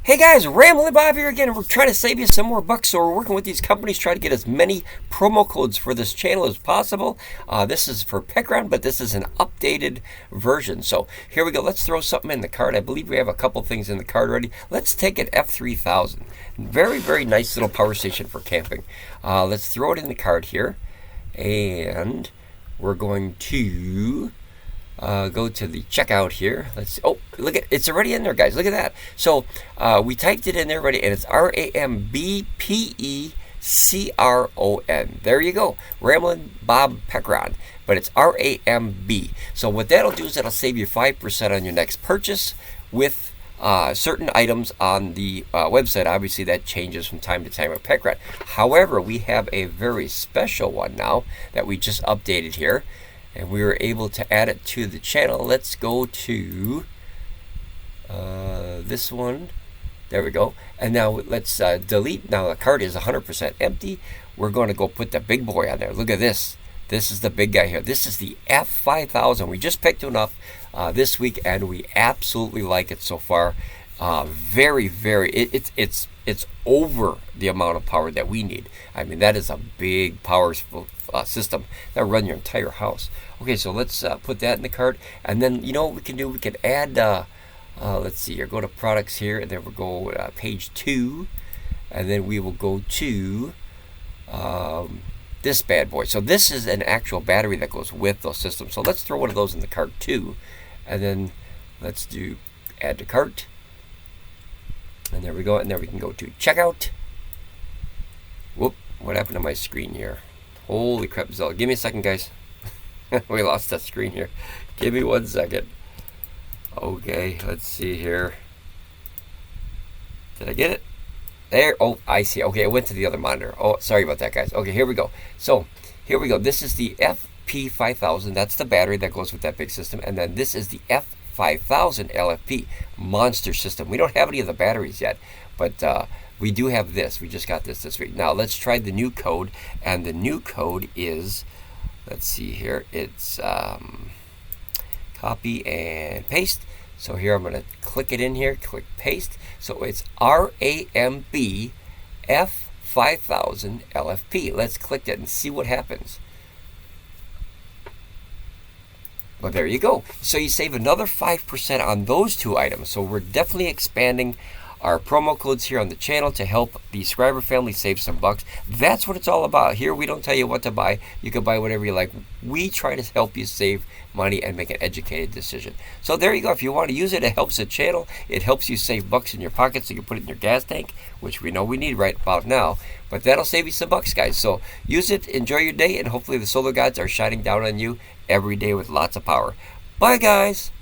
Hey guys, Ramblin Bob here again, and we're trying to save you some more bucks. So we're working with these companies, trying to get as many promo codes for this channel as possible. This is for Pecron, but this is an updated version. So here we go. Let's throw something in the cart. I believe we have a couple things in the cart already. Let's take an F3000. Very, very nice little power station for camping. Let's throw it in the cart here, and we're going to go to the checkout here. Let's see. Oh, look at it's already in there, guys. Look at that. So we typed it in there already, and it's RAMBPECRON. There you go, Ramblin Bob Pecron, but it's RAM. So what that'll do is that'll save you 5% on your next purchase with certain items on the website. Obviously, that changes from time to time at Pecron. However, we have a very special one now that we just updated here, and we were able to add it to the channel. Let's go to this one. There we go. And now let's delete. Now the cart is 100% empty. We're going to go put the big boy on there. Look at this. This is the big guy here. This is the F5000. We just picked one up this week, and we absolutely like it so far. Very, very. It's over the amount of power that we need. I mean, that is a big power system that run your entire house. Okay, so let's put that in the cart, and then you know what we can do? We can add. Let's see here. Go to products here, and then we'll go page 2, and then we will go to this bad boy. So this is an actual battery that goes with those systems. So let's throw one of those in the cart too, and then let's do add to cart. And there we go, and there we can go to checkout. Whoop, what happened to my screen here? Holy crap, Zella. Give me a second, guys. We lost that screen here. Give me 1 second. Okay, let's see here. Did I get it? There. Oh, I see. Okay, I went to the other monitor. Oh, sorry about that, guys. Okay, here we go. So, here we go. This is the FP5000. That's the battery that goes with that big system. And then this is the F5000LFP monster system. We don't have any of the batteries yet, but we do have this. We just got this week. Now let's try the new code, and the new code is, let's see here, it's copy and paste. So here I'm going to click it in here, click paste. So it's RAMBF5000LFP. Let's click it and see what happens. Well, there you go. So you save another 5% on those two items. So we're definitely expanding our promo codes here on the channel to help the subscriber family save some bucks. That's what it's all about. Here we don't tell you what to buy. You can buy whatever you like. We try to help you save money and make an educated decision. So there you go. If you want to use it, it helps the channel. It helps you save bucks in your pocket, so you can put it in your gas tank, which we know we need right about now. But that'll save you some bucks, guys. So use it, enjoy your day, and hopefully the solar gods are shining down on you every day with lots of power. Bye, guys.